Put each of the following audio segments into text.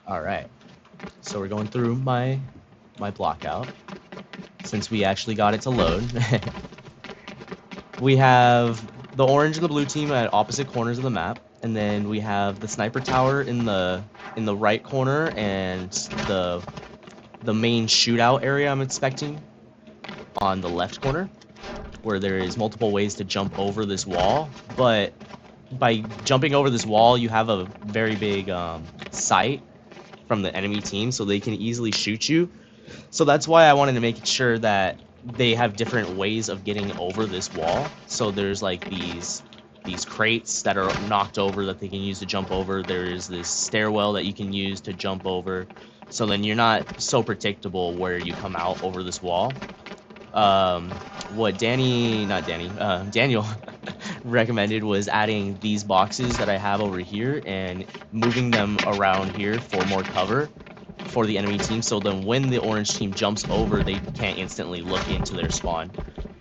All right. So we're going through my block out since we actually got it to load. We have the orange and the blue team at opposite corners of the map, and then we have the sniper tower in the right corner and the main shootout area I'm expecting on the left corner, where there is multiple ways to jump over this wall, but by jumping over this wall, you have a very big sight from the enemy team, so they can easily shoot you. So that's why I wanted to make sure that they have different ways of getting over this wall. So there's like these crates that are knocked over that they can use to jump over. There's this stairwell that you can use to jump over. So then you're not so predictable where you come out over this wall. What Daniel recommended was adding these boxes that I have over here and moving them around here for more cover for the enemy team. So then when the orange team jumps over, they can't instantly look into their spawn,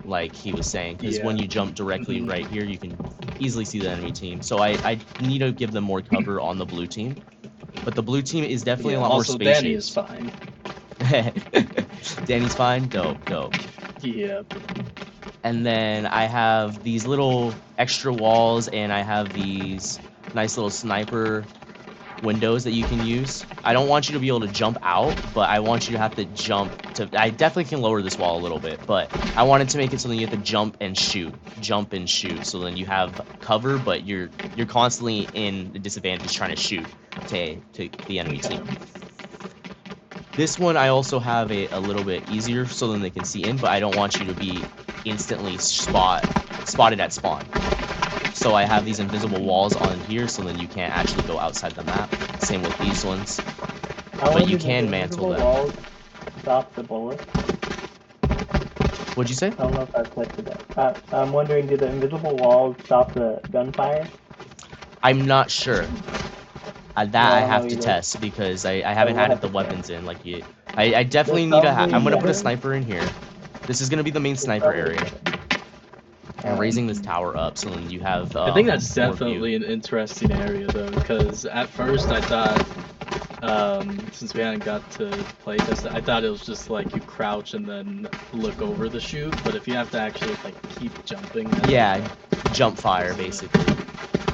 like he was saying. Because when you jump directly right here, you can easily see the enemy team. So I need to give them more cover on the blue team. But the blue team is definitely a lot more spacious. Danny is fine. Danny's fine? Dope. Yep. And then I have these little extra walls, and I have these nice little sniper windows that you can use. I don't want you to be able to jump out, but I want you to have to jump to... I definitely can lower this wall a little bit, but I wanted to make it so that you have to jump and shoot. So then you have cover, but you're constantly in the disadvantage trying to shoot to the enemy team. This one I also have a little bit easier so then they can see in, but I don't want you to be instantly spotted at spawn. So I have these invisible walls on here so then you can't actually go outside the map. Same with these ones. But you can mantle them. Walls stop the bullet? What'd you say? I don't know if I've tested that. I'm wondering, do the invisible walls stop the gunfire? I'm not sure. I have to test because I haven't had the weapons in like yet. I definitely need to I'm gonna put a sniper in here. This is gonna be the main sniper area. And raising this tower up so then you have I think that's definitely an interesting area though, because at first I thought since we hadn't got to playtest, I thought it was just like you crouch and then look over the chute, but if you have to actually like keep jumping, yeah, jump fire basically.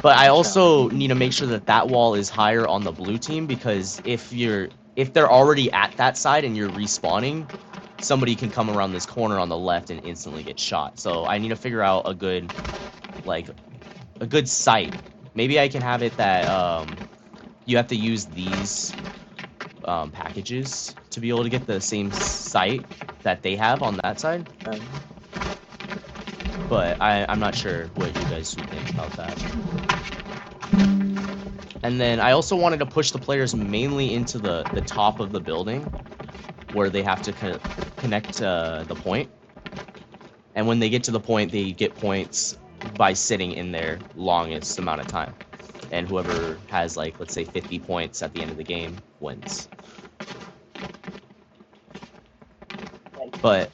But I also need to make sure that that wall is higher on the blue team, because if they're already at that side and you're respawning, somebody can come around this corner on the left and instantly get shot. So I need to figure out a good site. Maybe I can have it that you have to use these packages to be able to get the same site that they have on that side. But I'm not sure what you guys would think about that. And then I also wanted to push the players mainly into the top of the building, where they have to connect the point. And when they get to the point, they get points by sitting in there longest amount of time. And whoever has, like, let's say 50 points at the end of the game wins. But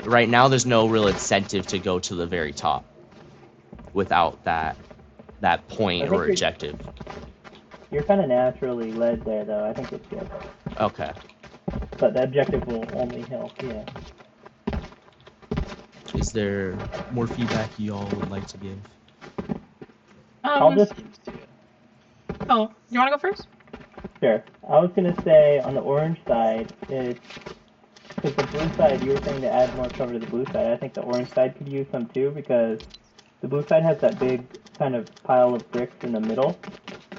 right now, there's no real incentive to go to the very top without that point or objective. You're kind of naturally led there, though. I think it's good. Okay. But the objective will only help, yeah. Is there more feedback y'all would like to give? I'll just... Oh, you want to go first? Sure. I was going to say, on the orange side, it's... Because the blue side, you were saying to add more cover to the blue side. I think the orange side could use some too, because the blue side has that big kind of pile of bricks in the middle.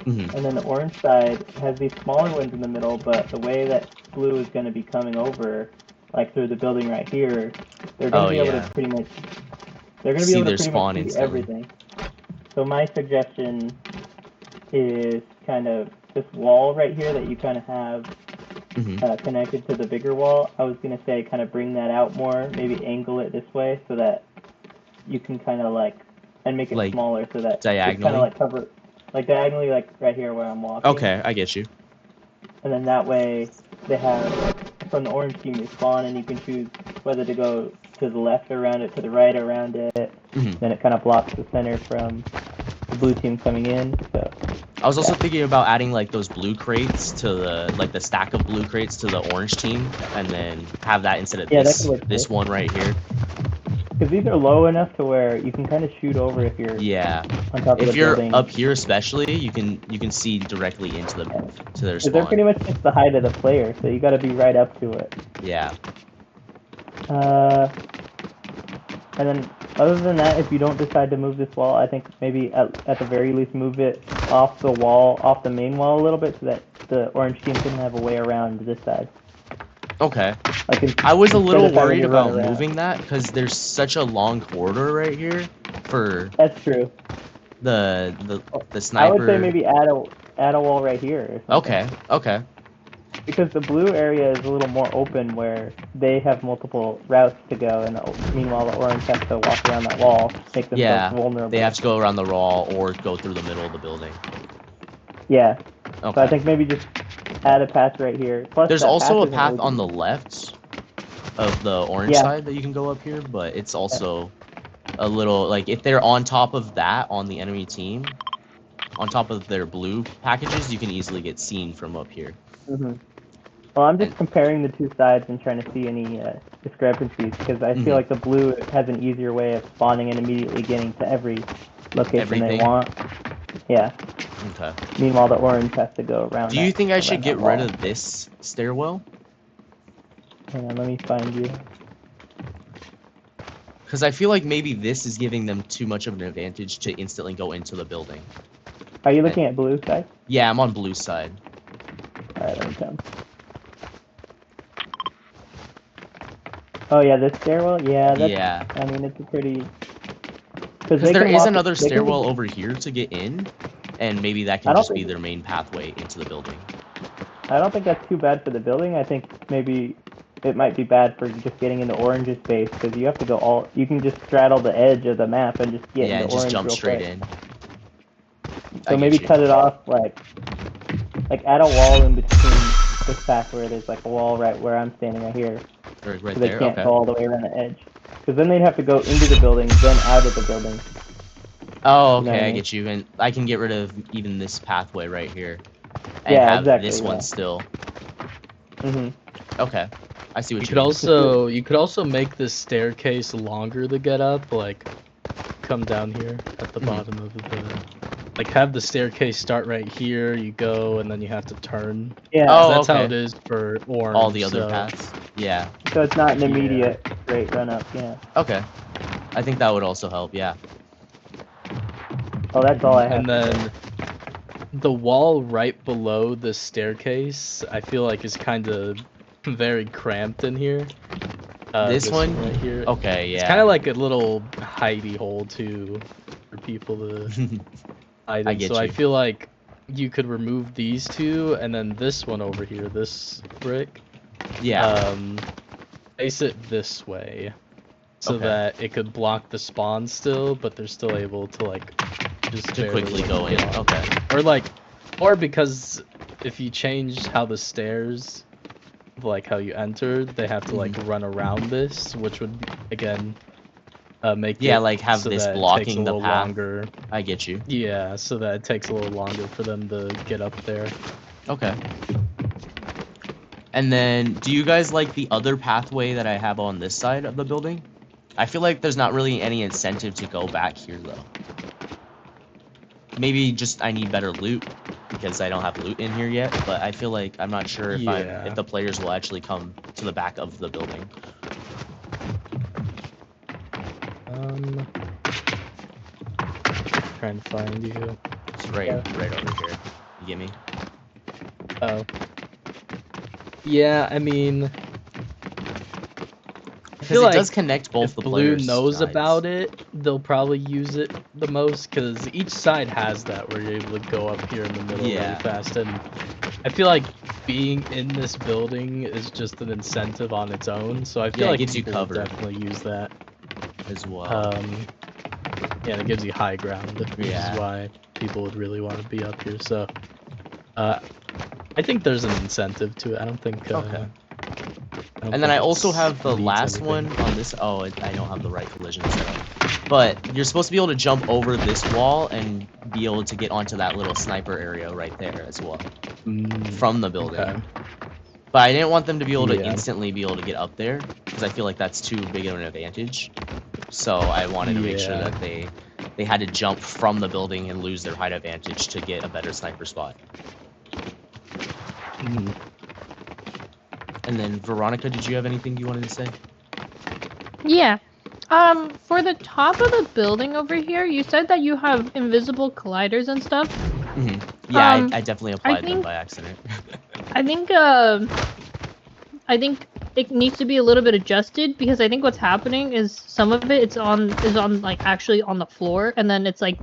And then the orange side has these smaller ones in the middle, but the way that blue is going to be coming over, like through the building right here, they're going to be able to pretty much... They're going to be able to pretty much see everything. So my suggestion is kind of this wall right here that you kind of have connected to the bigger wall. I was going to say kind of bring that out more, maybe angle it this way so that you can kind of like, and make it smaller so that diagonally? Kind of like cover, like diagonally, like right here where I'm walking. Okay, I get you. And then that way they have, from the orange team, you spawn and you can choose whether to go to the left around it, to the right around it. Then it kind of blocks the center from the blue team coming in. So I was also thinking about adding like those blue crates to the stack of blue crates to the orange team, and then have that instead of Yeah, that could work this too. one right here. Because these are low enough to where you can kind of shoot over if you're Yeah. on top of If the you're building. up here especially, you can see directly into their Because they're pretty spawn. much just the height of the player, so you got to be right up to it. Yeah. And then other than that, if you don't decide to move this wall, I think maybe at the very least move it off the wall, off the main wall a little bit, so that the orange team can have a way around this side. Okay. Like I was a instead little of having worried to run about around. moving that because there's such a long corridor right here for That's true. the I sniper. would say maybe add a wall right here or something. Okay. Okay. Because the blue area is a little more open where they have multiple routes to go, and meanwhile the orange has to walk around that wall, make themselves Yeah. vulnerable. They have to go around the wall or go through the middle of the building. Yeah. Okay. So I think maybe just add a path right here. Plus There's that also a isn't path really on the left of the orange Yeah. side that you can go up here, but it's also a little like if they're on top of that on the enemy team, on top of their blue packages, you can easily get seen from up here. Mm-hmm. Well, I'm just And- comparing the two sides and trying to see any discrepancies because I Mhm. feel like the blue has an easier way of spawning and immediately getting to every location Everything? they want. Yeah. Okay. Meanwhile, the orange has to go around. Do you think I should around get that wall. rid of this stairwell? Hang on, let me find you. Because I feel like maybe this is giving them too much of an advantage to instantly go into the building. Are you looking at blue side? Yeah, I'm on blue side. All right, let me come. Oh yeah, this stairwell. Yeah, that's. Yeah. I mean, it's a pretty. Because there can is walk- another they can stairwell just- over here to get in, and maybe that I can don't just be think- their main pathway into the building. I don't think that's too bad for the building. I think maybe it might be bad for just getting into orange's base because you have to go all. You can just straddle the edge of the map and just get Yeah, into and just orange jump real straight quick. in. I So get maybe you. cut it off like add a wall in between this path where there's like a wall right where I'm standing right here, Right so they there. can't Okay. go all the way around the edge. Because then they'd have to go into the building, then out of the building. Oh, You know okay, what I I mean? get you. And I can get rid of even this pathway right here, and Yeah, have exactly, this yeah. one still. Mhm. Okay, I see what You you could mean. you could also make this staircase longer to get up, like come down here at the Mhm. bottom of the like have the staircase start right here, you go and then you have to turn. Yeah. Oh, That's how okay. it is for orange. All the other so, paths. Yeah. So it's not an Yeah. immediate straight run up. Yeah. Okay. I think that would also help. Yeah. Oh, that's all I have. And then the wall right below the staircase, I feel like is kind of very cramped in here. This one? right here. Okay. It's Yeah. kind of like a little hidey hole too for people to hide I in. get So I you. feel like you could remove these two, and then this one over here, this brick, Yeah. place it this way, so Okay. that it could block the spawn still, but they're still able to like just To quickly barely go in. get on. Okay. Or because if you change how the stairs, like how you enter, they have to like run around this, which would again make Yeah, it like have so this that it takes a blocking the little path. longer. I get you. Yeah, so that it takes a little longer for them to get up there. Okay. And then, do you guys like the other pathway that I have on this side of the building? I feel like there's not really any incentive to go back here, though. Maybe just I need better loot, because I don't have loot in here yet, but I feel like I'm not sure if Yeah. if the players will actually come to the back of the building. Trying to find you. It's right over here. You get me? Oh. Yeah, I mean, I Because feel it like does connect both if the Blue players' knows sides. about it, they'll probably use it the most, because each side has that where you're able to go up here in the middle really Yeah. fast, and I feel like being in this building is just an incentive on its own, so I feel Yeah, it like gives you people will cover. definitely use that. As well. Yeah, and it gives you high ground, which Yeah. is why people would really want to be up here, so I think there's an incentive to it. I don't think Okay. I don't And then I think also it's have the beats last anything. one on this. Oh, I don't have the right collision set up. But you're supposed to be able to jump over this wall and be able to get onto that little sniper area right there as well Mm, from the building. okay. But I didn't want them to be able to Yeah. instantly be able to get up there because I feel like that's too big of an advantage. So I wanted to make sure Yeah. that they had to jump from the building and lose their height advantage to get a better sniper spot. Mhm. And then Veronica, did you have anything you wanted to say? Yeah. For the top of the building over here, you said that you have invisible colliders and stuff. Hmm. Yeah, Um, I definitely applied them think- by accident. I think it needs to be a little bit adjusted because I think what's happening is some of it is on like actually on the floor, and then it's like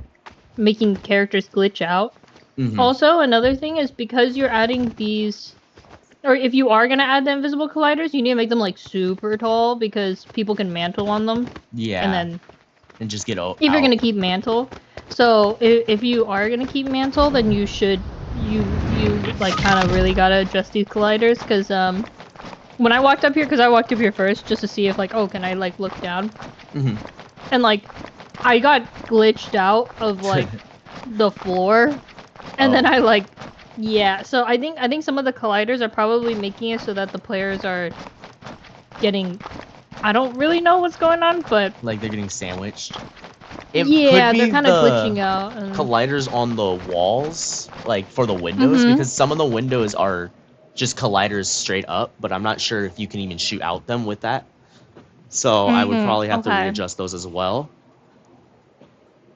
making characters glitch out. Mhm. Also, another thing is because you're adding these, or if you are gonna add the invisible colliders, you need to make them like super tall because people can mantle on them, Yeah, and then and just get out. if you're gonna keep mantle, so if you are gonna keep mantle, then you should you like kind of really gotta adjust these colliders because when I walked up here, because I walked up here first just to see if like, oh, can I like look down, Mhm. and like I got glitched out of like the floor, and then Oh. I like, yeah. So I think some of the colliders are probably making it so that the players are getting, I don't really know what's going on, but Like they're getting sandwiched. It yeah, could be they're kind of the glitching out. And... colliders on the walls, like for the windows, Mhm. because some of the windows are just colliders straight up, but I'm not sure if you can even shoot out them with that. So I would probably have to okay. readjust those as well.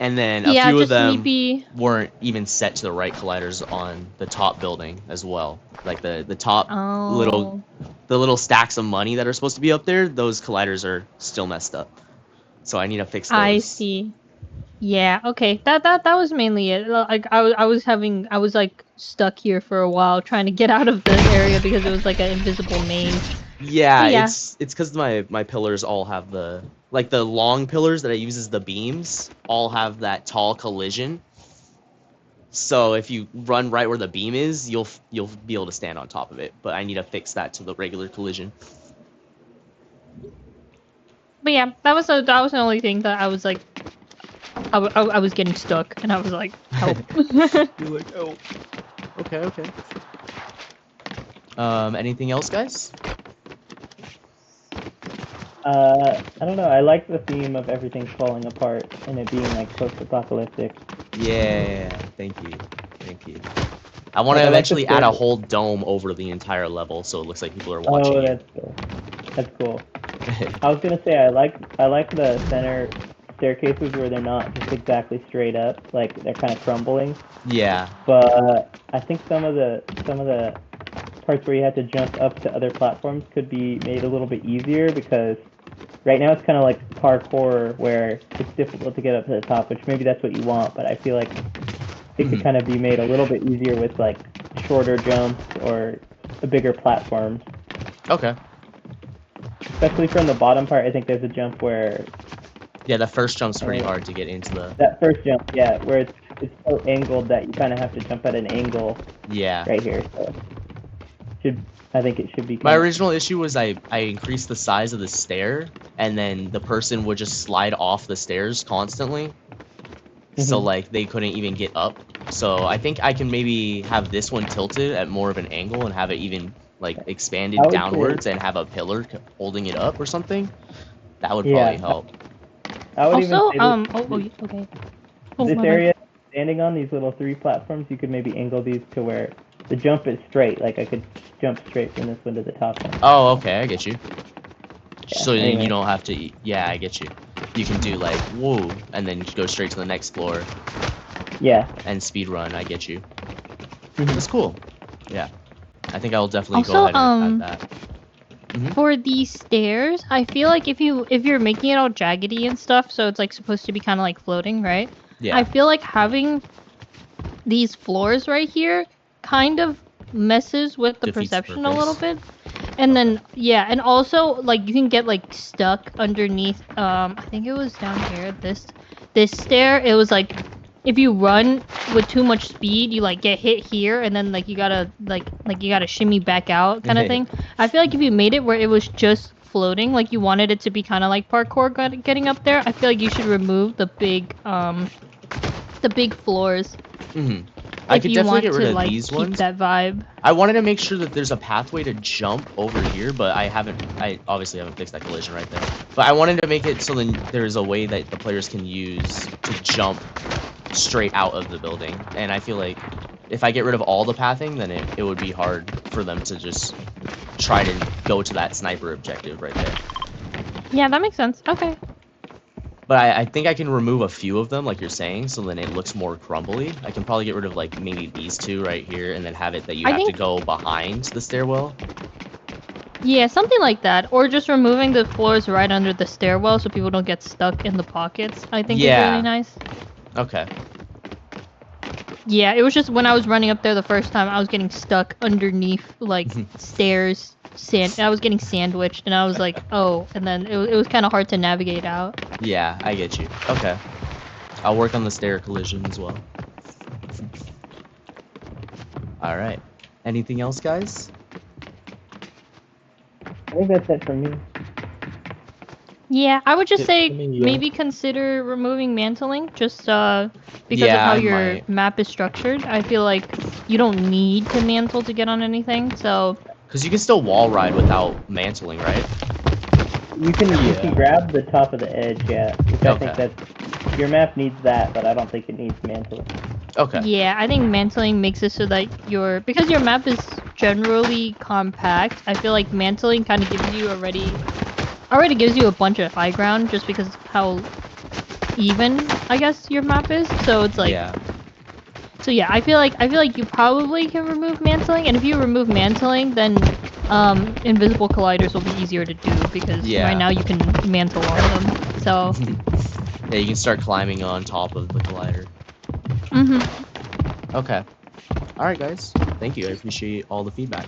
And then a Yeah, few of just them maybe. weren't even set to the right colliders on the top building as well. Like the top Oh. little stacks of money that are supposed to be up there, those colliders are still messed up. So I need to fix those. I see. Yeah, okay. That was mainly it. Like I was like stuck here for a while trying to get out of the area because it was like an invisible maze. Yeah, But yeah. it's because my pillars all have the long pillars that I use as the beams all have that tall collision. So if you run right where the beam is, you'll be able to stand on top of it. But I need to fix that to the regular collision. But yeah, that was the only thing that I was like I was getting stuck and I was like, help. You're like, oh. Okay. Anything else, guys? I don't know. I like the theme of everything falling apart and it being like post-apocalyptic. Yeah, thank you. I want Like, to I like the eventually add a story. whole dome over the entire level, so it looks like people are watching Oh, you. that's cool. That's cool. I was gonna say I like the center staircases where they're not just exactly straight up, like they're kind of crumbling. Yeah. But I think some of the parts where you have to jump up to other platforms could be made a little bit easier because right now it's kind of like parkour where it's difficult to get up to the top, which maybe that's what you want, but I feel like it could kind of be made a little bit easier with like shorter jumps or a bigger platform. Okay. Especially from the bottom part, I think there's a jump where Yeah, the first jump's pretty hard to get into the. that first jump, yeah, where it's so angled that you kind of have to jump at an angle. Yeah. Right here, so I think it should be. My original issue was I increased the size of the stair, and then the person would just slide off the stairs constantly. So like they couldn't even get up. So I think I can maybe have this one tilted at more of an angle and have it even like expanded downwards and have a pillar holding it up or something. That would probably help. I would Also, even say okay. This area standing on these little 3 platforms, you could maybe angle these to where the jump is straight. Like I could jump straight from this one to the top one. Oh, okay, I get you. Yeah, So then anyway. you don't have to. Yeah, I get you. You can do like whoa, and then go straight to the next floor. Yeah. And speed run. I get you. That's cool. Yeah, I think I'll definitely Also, go ahead and add that. For these stairs, I feel like if you're making it all jaggedy and stuff, so it's like supposed to be kind of like floating, right? Yeah. I feel like having these floors right here kind of messes with the Defeats the perception a little purpose. bit. And then yeah, and also like you can get like stuck underneath I think it was down here, this stair. It was like if you run with too much speed, you like get hit here and then like you gotta you gotta shimmy back out kind of thing. I feel like if you made it where it was just floating, like you wanted it to be kind of like parkour getting up there, I feel like you should remove the big the big floors. Mm-hmm. I If could you definitely want get rid to of like these keep ones. that vibe. I wanted to make sure that there's a pathway to jump over here, but I obviously haven't fixed that collision right there. But I wanted to make it so then there's a way that the players can use to jump straight out of the building. And I feel like if I get rid of all the pathing, then it would be hard for them to just try to go to that sniper objective right there. Yeah, that makes sense. Okay. But I think I can remove a few of them, like you're saying, so then it looks more crumbly. I can probably get rid of, like, maybe these two right here, and then have it that you I have to think- go behind the stairwell. Yeah, something like that. Or just removing the floors right under the stairwell so people don't get stuck in the pockets, I think is Yeah. really nice. Okay. Yeah, it was just when I was running up there the first time, I was getting stuck underneath, like, stairs. I was getting sandwiched, and I was like, oh, and then it was kind of hard to navigate out. Yeah, I get you. Okay. I'll work on the stair collision as well. Alright. Anything else, guys? I think that's it for me. Yeah, I would just Yeah, say I mean, yeah. maybe consider removing mantling, just because Yeah, of how I your might. map is structured. I feel like you don't need to mantle to get on anything, so... Because you can still wall ride without mantling, right? You can Yeah. grab the top of the edge, yeah. Which I think Okay. that your map needs that, but I don't think it needs mantling. Okay. Yeah, I think mantling makes it so that because your map is generally compact, I feel like mantling kind of gives you already gives you a bunch of high ground just because of how even, I guess, your map is. So it's like, Yeah. so yeah, I feel like you probably can remove mantling, and if you remove mantling, then invisible colliders will be easier to do because Yeah. right now you can mantle on them. So, Yeah, you can start climbing on top of the collider. mhm. Okay. Alright, guys. Thank you. I appreciate all the feedback.